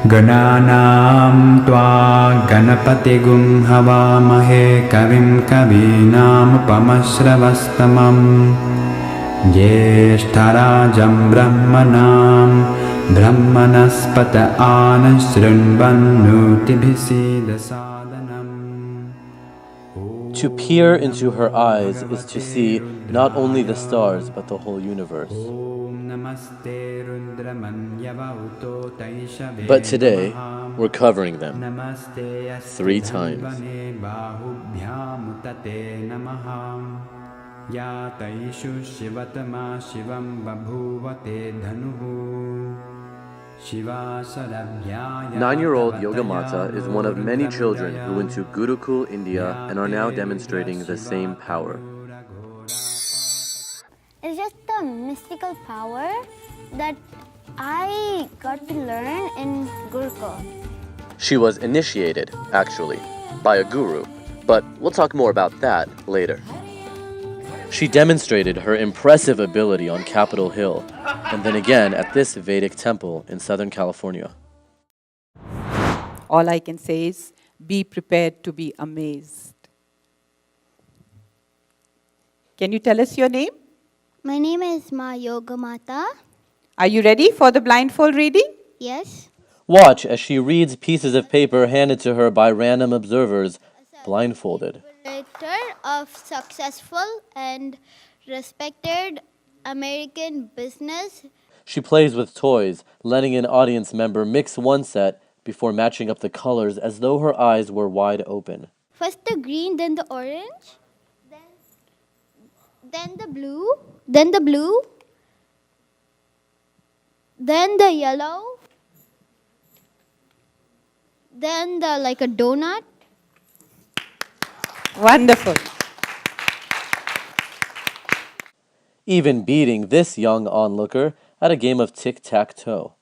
Gananam tva ganapatigum havamahe kavim kavinam pamasravastamam jyeshtarajam brahmanam brahmanaspata anashrunvannutibhisida sadanam. To peer into her eyes is to see not only the stars but the whole universe. But today, we're covering them 3 times. Yataishu shivatama shivam babhuvate dhanuhu. 9-year-old Yogamaatha is one of many children who went to Gurukul, India and are now demonstrating the same power. It's just the mystical power that I got to learn in Gurukul. She was initiated, actually, by a guru, but we'll talk more about that later. She demonstrated her impressive ability on Capitol Hill, and then again at this Vedic temple in Southern California. All I can say is, be prepared to be amazed. Can you tell us your name? My name is Yogamaatha. Are you ready for the blindfold reading? Yes. Watch as she reads pieces of paper handed to her by random observers, blindfolded. Director of successful and respected American business. She plays with toys, letting an audience member mix one set before matching up the colors as though her eyes were wide open. First the green, then the orange, then the blue, then the blue, then the yellow, then the like a donut. Wonderful. Even beating this young onlooker at a game of tic-tac-toe.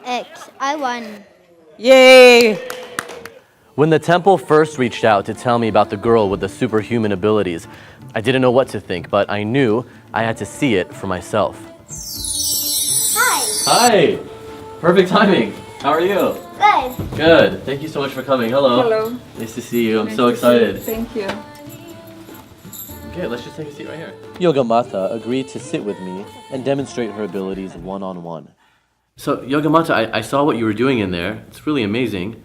X, I won. Yay! When the temple first reached out to tell me about the girl with the superhuman abilities, I didn't know what to think, but I knew I had to see it for myself. Hi. Hi! Perfect timing. How are you? Good. Good. Thank you so much for coming. Hello. Hello. Nice to see you. I'm so excited. Thank you. Okay, let's just take a seat right here. Yogamaatha agreed to sit with me and demonstrate her abilities one-on-one. So, Yogamaatha, I saw what you were doing in there. It's really amazing.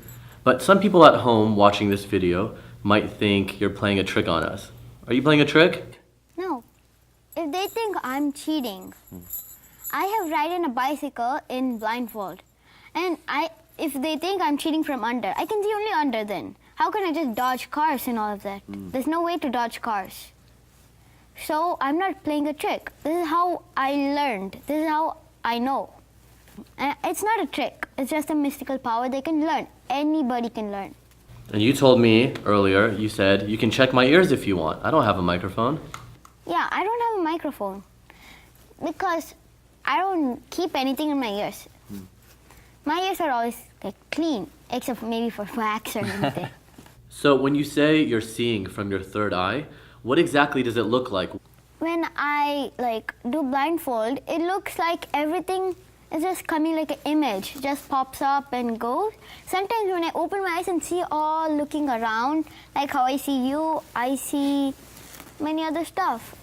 But some people at home watching this video might think you're playing a trick on us. Are you playing a trick? No. If they think I'm cheating, I have ridden a bicycle in blindfold. And if they think I'm cheating from under, I can see only under then. How can I just dodge cars and all of that? There's no way to dodge cars. So I'm not playing a trick. This is how I learned. This is how I know. It's not a trick. It's just a mystical power they can learn. Anybody can learn. And you told me earlier, you said, you can check my ears if you want. I don't have a microphone. Yeah, I don't have a microphone because I don't keep anything in my ears. My ears are always like clean, except maybe for wax or anything. So when you say you're seeing from your third eye, what exactly does it look like? When I do blindfold, it looks like everything is just coming like an image, just pops up and goes. Sometimes when I open my eyes and see all looking around, like how I see you, I see many other stuff.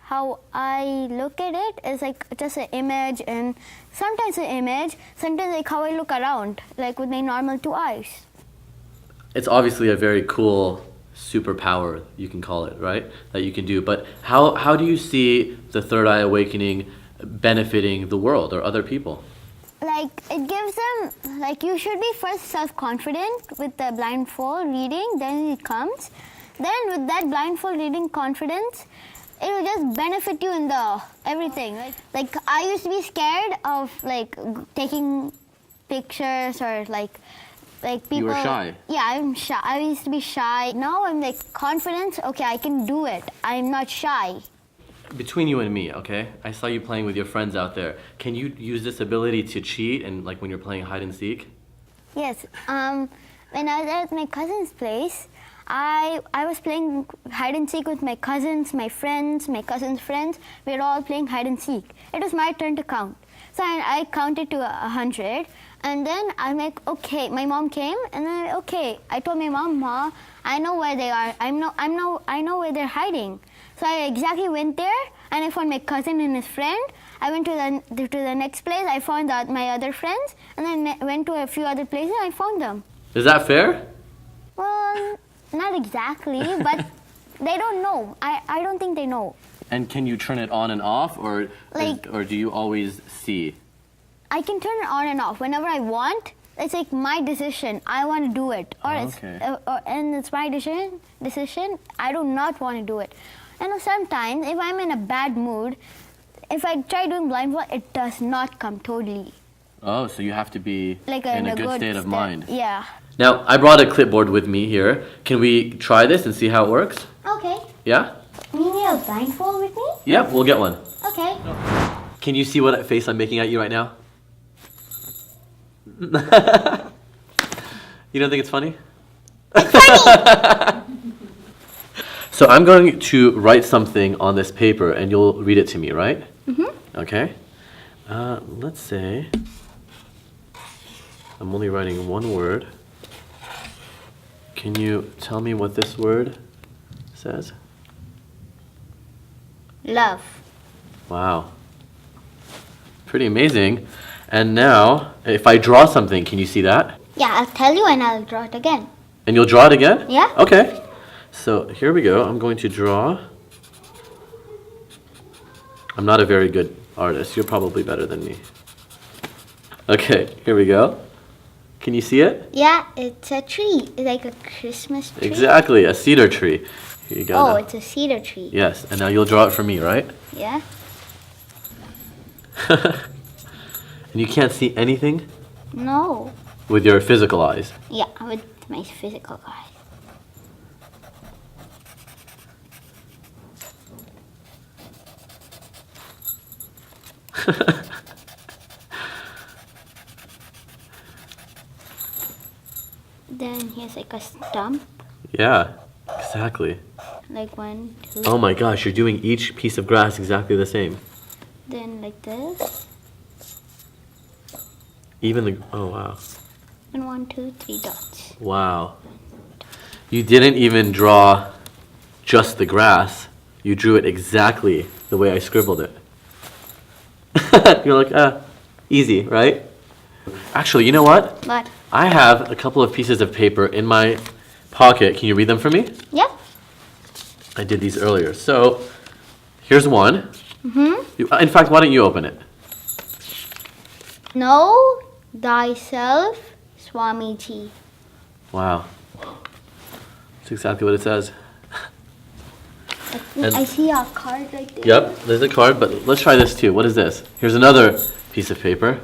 How I look at it is like just an image, and sometimes an image, sometimes like how I look around, like with my normal 2 eyes. It's obviously a very cool superpower, you can call it, right? That you can do. But how do you see the third eye awakening benefiting the world or other people? Like it gives them, like you should be first self-confident with the blindfold reading, then it comes. Then with that blindfold reading confidence, it will just benefit you in the everything. Like I used to be scared of taking pictures or like people. You were shy. Yeah, I'm shy. I used to be shy. Now I'm like confident. Okay, I can do it. I'm not shy. Between you and me, okay? I saw you playing with your friends out there. Can you use this ability to cheat and like when you're playing hide and seek? Yes. When I was at my cousin's place, I was playing hide and seek with my cousins, my friends, my cousins' friends. We were all playing hide and seek. It was my turn to count. So I counted to 100, and then I'm like, okay. My mom came, and then okay. I told my mom, Ma, I know where they are. I know where they're hiding. So I exactly went there, and I found my cousin and his friend. I went to the next place. I found my other friends, and then went to a few other places. I found them. Is that fair? Well, not exactly, but they don't know. I don't think they know. And can you turn it on and off, or do you always see? I can turn it on and off whenever I want. It's like my decision. I want to do it, and it's my decision. I do not want to do it. And sometimes, if I'm in a bad mood, if I try doing blindfold, it does not come totally. Oh, so you have to be Like in a good state of mind. Yeah. Now, I brought a clipboard with me here. Can we try this and see how it works? Okay. Yeah? You need a blindfold with me? Yep, we'll get one. Okay. Can you see what face I'm making at you right now? You don't think it's funny? So I'm going to write something on this paper, and you'll read it to me, right? Mm-hmm. Okay. Let's say I'm only writing one word. Can you tell me what this word says? Love. Wow. Pretty amazing. And now, if I draw something, can you see that? Yeah, I'll tell you and I'll draw it again. And you'll draw it again? Yeah. Okay. So here we go. I'm going to draw. I'm not a very good artist. You're probably better than me. Okay, here we go. Can you see it? Yeah, it's a tree. It's like a Christmas tree. Exactly, a cedar tree. Here you go. Oh, now. it's a cedar tree. Yes, and now you'll draw it for me, right? Yeah. And you can't see anything No. with your physical eyes. Yeah, with my physical eyes. Then here's like a stump. Yeah, exactly. Like 1, 2. Oh my gosh, you're doing each piece of grass exactly the same. Then like this. Even the, oh wow. And 1, 2, 3 dots. Wow. You didn't even draw just the grass. You drew it exactly the way I scribbled it. You're like, easy, right? Actually, you know what? What? I have a couple of pieces of paper in my pocket. Can you read them for me? Yeah. I did these earlier. So, here's one. Mm-hmm. In fact, why don't you open it? Know thyself, Swamiji. Wow. That's exactly what it says. And- I see a card right there. Yep, there's a card, but let's try this too. What is this? Here's another piece of paper.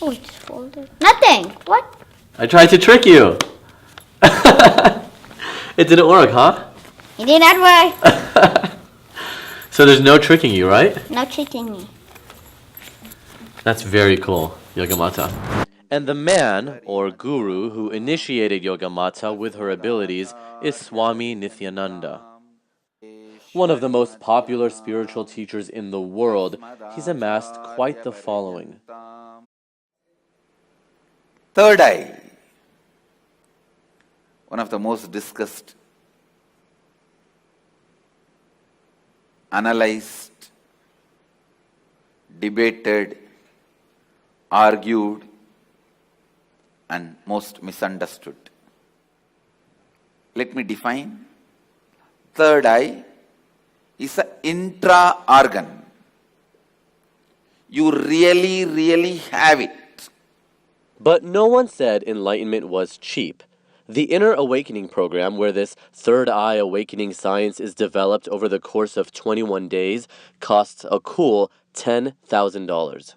Oh, it's folded. Nothing. What? I tried to trick you. It didn't work, huh? It did not work. So there's no tricking you, right? No tricking me. That's very cool, Yogamaatha. And the man, or guru, who initiated Yogamaatha with her abilities is Swami Nithyananda. One of the most popular spiritual teachers in the world, he's amassed quite the following. Third eye, one of the most discussed, analyzed, debated, argued, and most misunderstood. Let me define. Third eye is an intra-organ. You really have it. But no one said enlightenment was cheap. The Inner Awakening program, where this third eye awakening science is developed over the course of 21 days, costs a cool $10,000.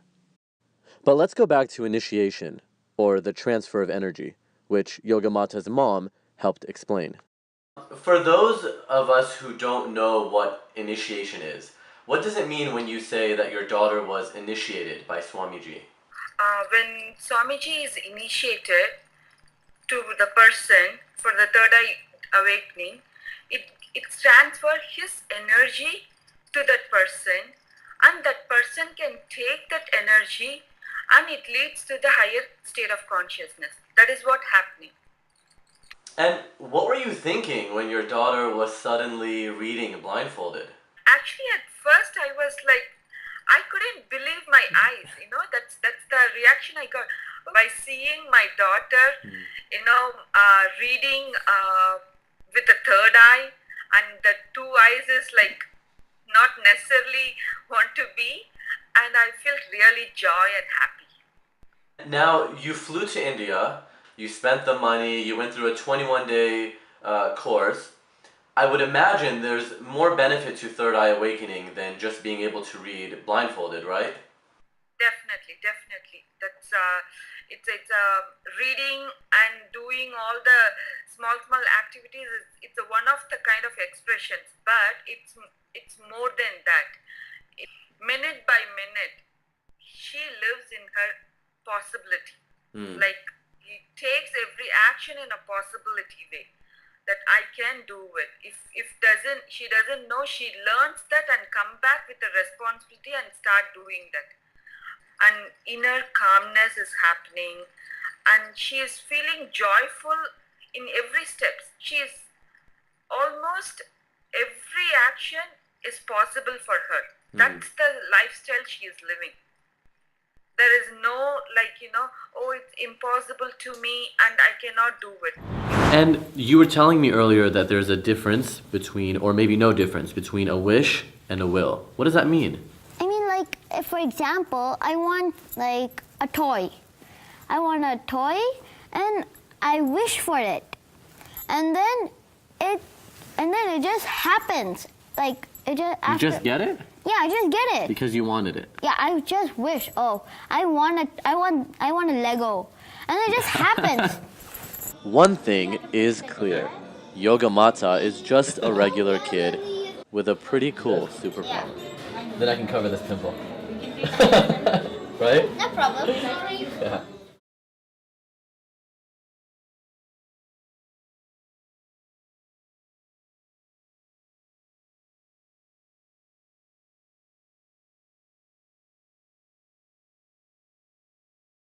But let's go back to initiation, or the transfer of energy, which Yogamaatha's mom helped explain. For those of us who don't know what initiation is, what does it mean when you say that your daughter was initiated by Swamiji? When Swamiji is initiated to the person for the third eye awakening, it stands for his energy to that person, and that person can take that energy and it leads to the higher state of consciousness. That is what happening. And what were you thinking when your daughter was suddenly reading blindfolded? Actually, at first I was like, I couldn't believe my eyes. That's the reaction I got by seeing my daughter, reading with the third eye, and the two eyes is like not necessarily want to be, and I felt really joy and happy. Now, you flew to India, you spent the money, you went through a 21-day course. I would imagine there's more benefit to third eye awakening than just being able to read blindfolded, right? Definitely. That's it's reading and doing all the small activities. It's one of the kind of expressions, but it's more than that. Minute by minute, she lives in her possibility. Like, he takes every action in a possibility way that I can do it. If she doesn't know, she learns that and come back with the responsibility and start doing that. And inner calmness is happening, and she is feeling joyful in every step. She is almost every action is possible for her. That's the lifestyle she is living. There is no it's impossible to me and I cannot do it. And you were telling me earlier that there's a difference between, or maybe no difference, between a wish and a will. What does that mean? I mean, like, if, for example, I want like a toy. I want a toy and I wish for it. And then it just happens. Like, it just after. You just get it? Yeah, I just get it. Because you wanted it. Yeah, I just wish. Oh, I want a Lego, and it just happens. One thing is clear. Yogamaatha is just a regular kid with a pretty cool superpower. Then I can cover this pimple. Right? No problem. Yeah.